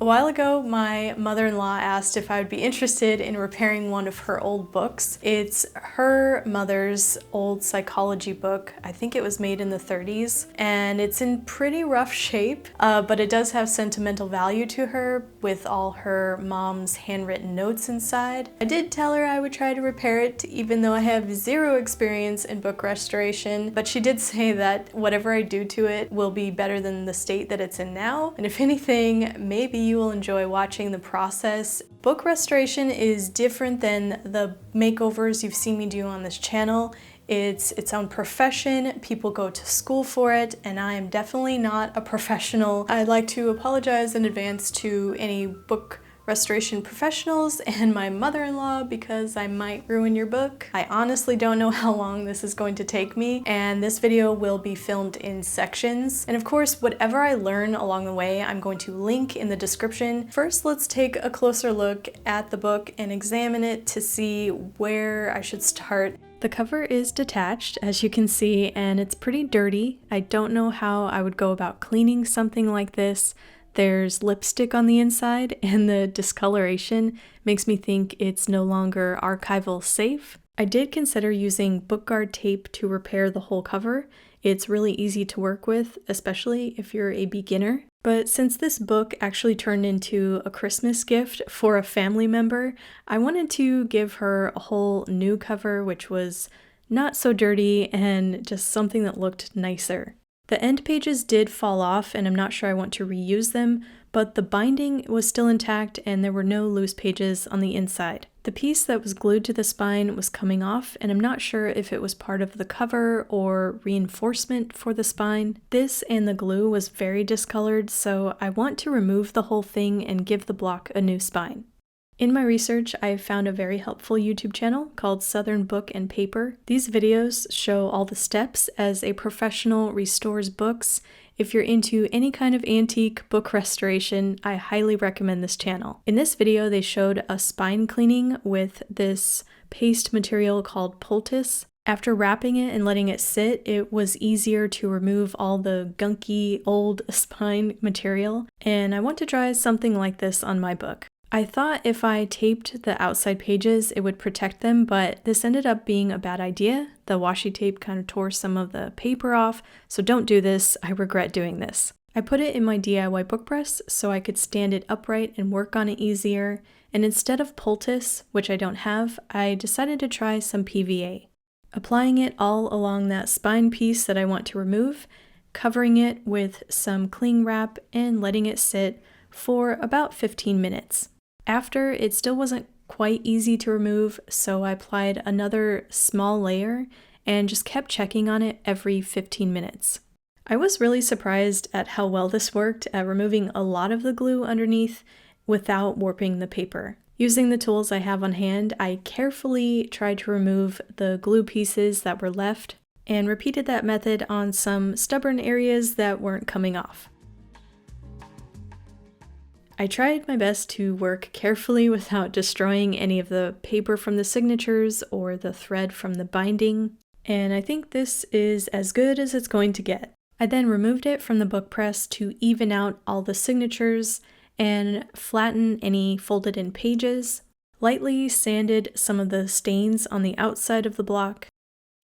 A while ago, my mother-in-law asked if I would be interested in repairing one of her old books. It's her mother's old psychology book. I think it was made in the 30s, and it's in pretty rough shape, but it does have sentimental value to her with all her mom's handwritten notes inside. I did tell her I would try to repair it, even though I have zero experience in book restoration, but she did say that whatever I do to it will be better than the state that it's in now, and if anything, maybe you will enjoy watching the process. Book restoration is different than the makeovers you've seen me do on this channel. It's its own profession, people go to school for it, and I am definitely not a professional. I'd like to apologize in advance to any book restoration professionals and my mother-in-law because I might ruin your book. I honestly don't know how long this is going to take me, and this video will be filmed in sections. And of course, whatever I learn along the way, I'm going to link in the description. First, let's take a closer look at the book and examine it to see where I should start. The cover is detached, as you can see, and it's pretty dirty. I don't know how I would go about cleaning something like this. There's lipstick on the inside, and the discoloration makes me think it's no longer archival safe. I did consider using BookGuard tape to repair the whole cover. It's really easy to work with, especially if you're a beginner. But since this book actually turned into a Christmas gift for a family member, I wanted to give her a whole new cover, which was not so dirty and just something that looked nicer. The end pages did fall off, and I'm not sure I want to reuse them, but the binding was still intact and there were no loose pages on the inside. The piece that was glued to the spine was coming off, and I'm not sure if it was part of the cover or reinforcement for the spine. This and the glue was very discolored, so I want to remove the whole thing and give the block a new spine. In my research, I found a very helpful YouTube channel called Southern Book and Paper. These videos show all the steps as a professional restores books. If you're into any kind of antique book restoration, I highly recommend this channel. In this video, they showed a spine cleaning with this paste material called poultice. After wrapping it and letting it sit, it was easier to remove all the gunky old spine material, and I want to try something like this on my book. I thought if I taped the outside pages, it would protect them, but this ended up being a bad idea. The washi tape kind of tore some of the paper off, so don't do this. I regret doing this. I put it in my DIY book press so I could stand it upright and work on it easier, and instead of poultice, which I don't have, I decided to try some PVA. Applying it all along that spine piece that I want to remove, covering it with some cling wrap, and letting it sit for about 15 minutes. After, it still wasn't quite easy to remove, so I applied another small layer and just kept checking on it every 15 minutes. I was really surprised at how well this worked at removing a lot of the glue underneath without warping the paper. Using the tools I have on hand, I carefully tried to remove the glue pieces that were left and repeated that method on some stubborn areas that weren't coming off. I tried my best to work carefully without destroying any of the paper from the signatures or the thread from the binding, and I think this is as good as it's going to get. I then removed it from the book press to even out all the signatures and flatten any folded in pages, lightly sanded some of the stains on the outside of the block,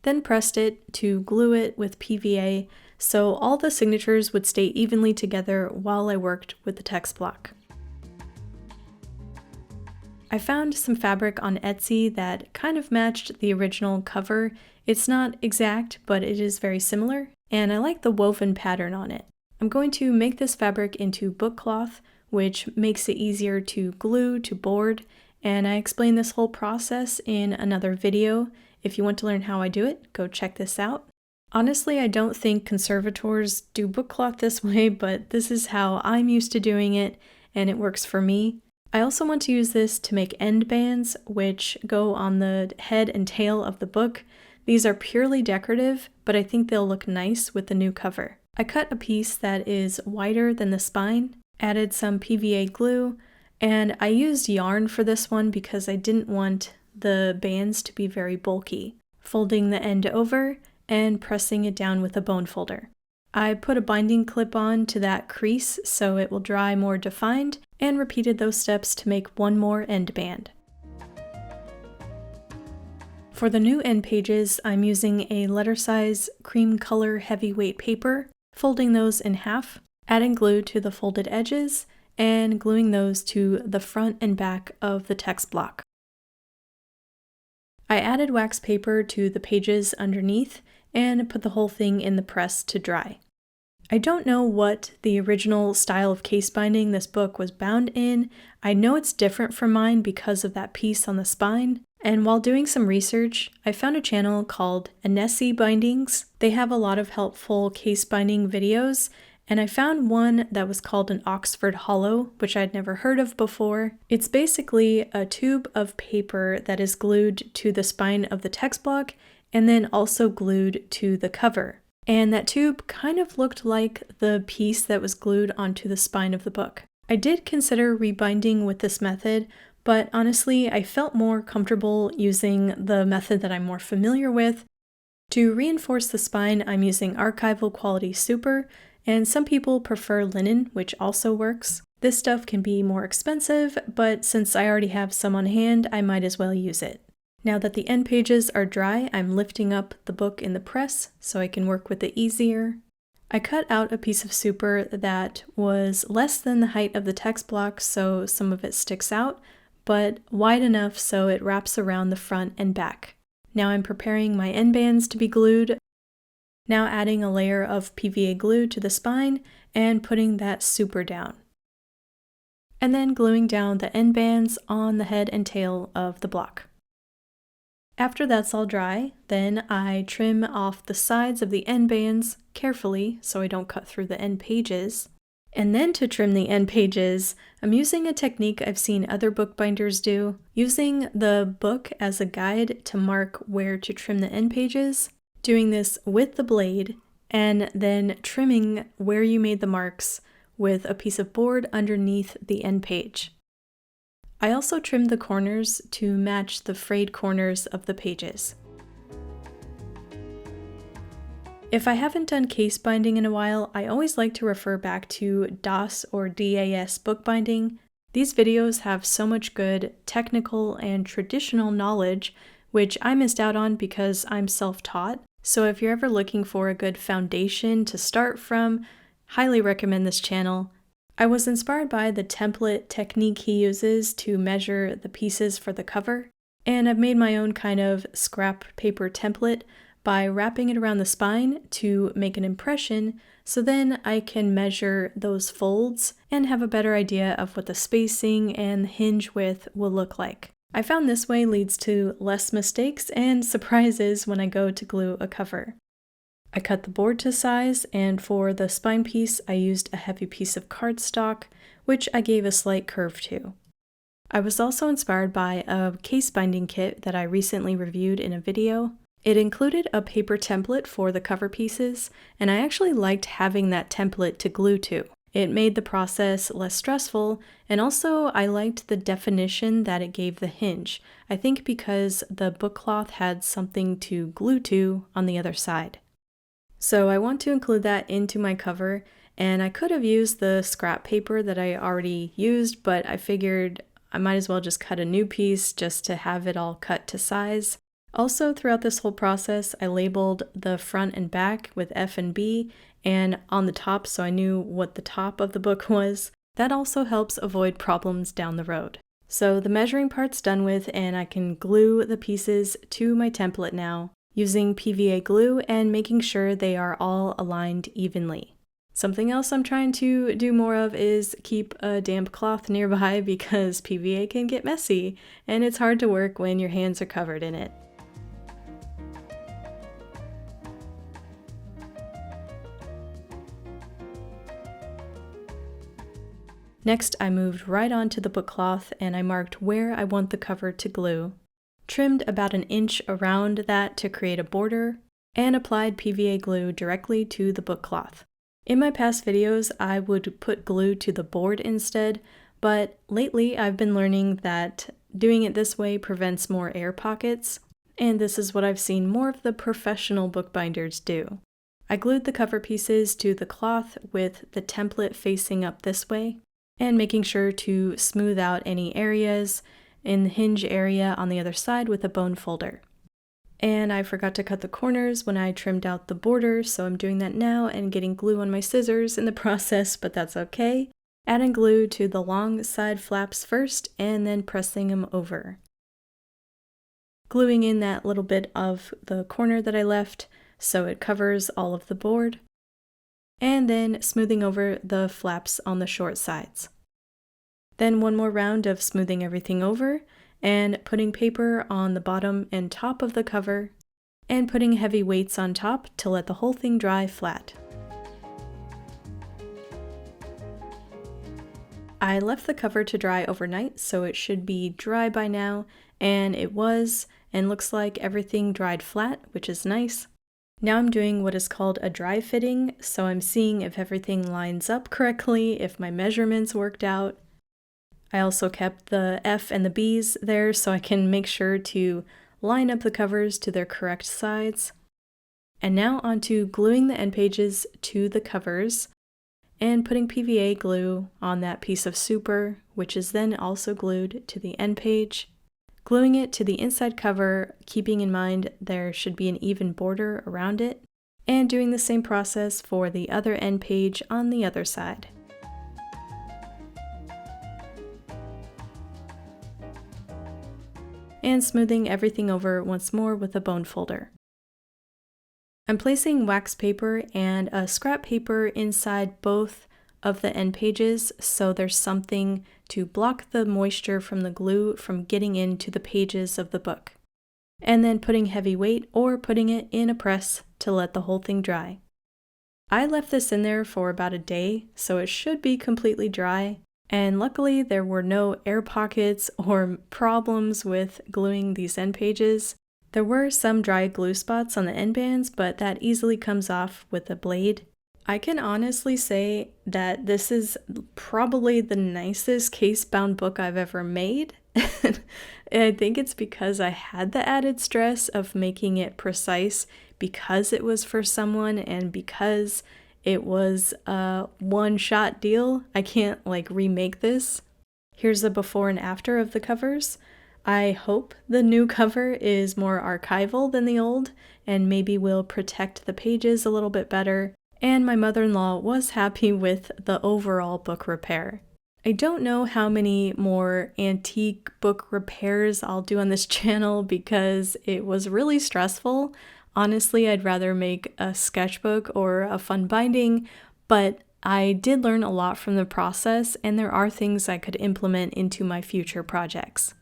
then pressed it to glue it with PVA so all the signatures would stay evenly together while I worked with the text block. I found some fabric on Etsy that kind of matched the original cover. It's not exact, but it is very similar, and I like the woven pattern on it. I'm going to make this fabric into book cloth, which makes it easier to glue to board, and I explain this whole process in another video. If you want to learn how I do it, go check this out. Honestly, I don't think conservators do book cloth this way, but this is how I'm used to doing it, and it works for me. I also want to use this to make end bands, which go on the head and tail of the book. These are purely decorative, but I think they'll look nice with the new cover. I cut a piece that is wider than the spine, added some PVA glue, and I used yarn for this one because I didn't want the bands to be very bulky. Folding the end over and pressing it down with a bone folder. I put a binding clip on to that crease so it will dry more defined, and repeated those steps to make one more end band. For the new end pages, I'm using a letter size cream color heavyweight paper, folding those in half, adding glue to the folded edges, and gluing those to the front and back of the text block. I added wax paper to the pages underneath and put the whole thing in the press to dry. I don't know what the original style of case binding this book was bound in. I know it's different from mine because of that piece on the spine. And while doing some research, I found a channel called Annecy Bindings. They have a lot of helpful case binding videos, and I found one that was called an Oxford Hollow, which I'd never heard of before. It's basically a tube of paper that is glued to the spine of the text block and then also glued to the cover. And that tube kind of looked like the piece that was glued onto the spine of the book. I did consider rebinding with this method, but honestly, I felt more comfortable using the method that I'm more familiar with. To reinforce the spine, I'm using Archival Quality Super, and some people prefer linen, which also works. This stuff can be more expensive, but since I already have some on hand, I might as well use it. Now that the end pages are dry, I'm lifting up the book in the press so I can work with it easier. I cut out a piece of super that was less than the height of the text block, so some of it sticks out, but wide enough so it wraps around the front and back. Now I'm preparing my end bands to be glued. Now adding a layer of PVA glue to the spine and putting that super down. And then gluing down the end bands on the head and tail of the block. After that's all dry, then I trim off the sides of the end bands carefully so I don't cut through the end pages. And then to trim the end pages, I'm using a technique I've seen other bookbinders do, using the book as a guide to mark where to trim the end pages, doing this with the blade, and then trimming where you made the marks with a piece of board underneath the end page. I also trimmed the corners to match the frayed corners of the pages. If I haven't done case binding in a while, I always like to refer back to DOS or DAS bookbinding. These videos have so much good technical and traditional knowledge, which I missed out on because I'm self-taught. So if you're ever looking for a good foundation to start from, highly recommend this channel. I was inspired by the template technique he uses to measure the pieces for the cover, and I've made my own kind of scrap paper template by wrapping it around the spine to make an impression, so then I can measure those folds and have a better idea of what the spacing and the hinge width will look like. I found this way leads to less mistakes and surprises when I go to glue a cover. I cut the board to size, and for the spine piece I used a heavy piece of cardstock, which I gave a slight curve to. I was also inspired by a case binding kit that I recently reviewed in a video. It included a paper template for the cover pieces, and I actually liked having that template to glue to. It made the process less stressful, and also I liked the definition that it gave the hinge, I think because the book cloth had something to glue to on the other side. So I want to include that into my cover, and I could have used the scrap paper that I already used, but I figured I might as well just cut a new piece just to have it all cut to size. Also, throughout this whole process, I labeled the front and back with F and B, and on the top so I knew what the top of the book was. That also helps avoid problems down the road. So the measuring part's done with, and I can glue the pieces to my template now, using PVA glue and making sure they are all aligned evenly. Something else I'm trying to do more of is keep a damp cloth nearby because PVA can get messy, and it's hard to work when your hands are covered in it. Next, I moved right onto the book cloth and I marked where I want the cover to glue, trimmed about an inch around that to create a border, and applied PVA glue directly to the book cloth. In my past videos, I would put glue to the board instead, but lately I've been learning that doing it this way prevents more air pockets, and this is what I've seen more of the professional bookbinders do. I glued the cover pieces to the cloth with the template facing up this way, and making sure to smooth out any areas in the hinge area on the other side with a bone folder. And I forgot to cut the corners when I trimmed out the border, so I'm doing that now and getting glue on my scissors in the process, but that's okay. Adding glue to the long side flaps first and then pressing them over. Gluing in that little bit of the corner that I left so it covers all of the board. And then smoothing over the flaps on the short sides. Then one more round of smoothing everything over and putting paper on the bottom and top of the cover and putting heavy weights on top to let the whole thing dry flat. I left the cover to dry overnight, so it should be dry by now, and it was, and looks like everything dried flat, which is nice. Now I'm doing what is called a dry fitting, so I'm seeing if everything lines up correctly, if my measurements worked out. I also kept the F and the B's there so I can make sure to line up the covers to their correct sides. And now onto gluing the end pages to the covers and putting PVA glue on that piece of super, which is then also glued to the end page. Gluing it to the inside cover, keeping in mind there should be an even border around it, and doing the same process for the other end page on the other side. And smoothing everything over once more with a bone folder. I'm placing wax paper and a scrap paper inside both of the end pages so there's something to block the moisture from the glue from getting into the pages of the book. And then putting heavy weight or putting it in a press to let the whole thing dry. I left this in there for about a day, so it should be completely dry. And luckily there were no air pockets or problems with gluing these end pages. There were some dry glue spots on the end bands, but that easily comes off with a blade. I can honestly say that this is probably the nicest case-bound book I've ever made. I think it's because I had the added stress of making it precise because it was for someone and because it was a one-shot deal. I can't remake this. Here's the before and after of the covers. I hope the new cover is more archival than the old and maybe will protect the pages a little bit better. And my mother-in-law was happy with the overall book repair. I don't know how many more antique book repairs I'll do on this channel because it was really stressful. Honestly, I'd rather make a sketchbook or a fun binding, but I did learn a lot from the process and there are things I could implement into my future projects.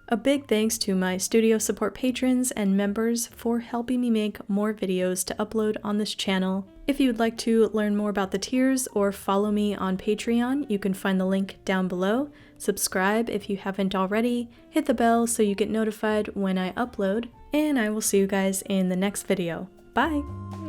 A big thanks to my studio support patrons and members for helping me make more videos to upload on this channel. If you would like to learn more about the tiers or follow me on Patreon, you can find the link down below. Subscribe if you haven't already, hit the bell so you get notified when I upload, and I will see you guys in the next video. Bye!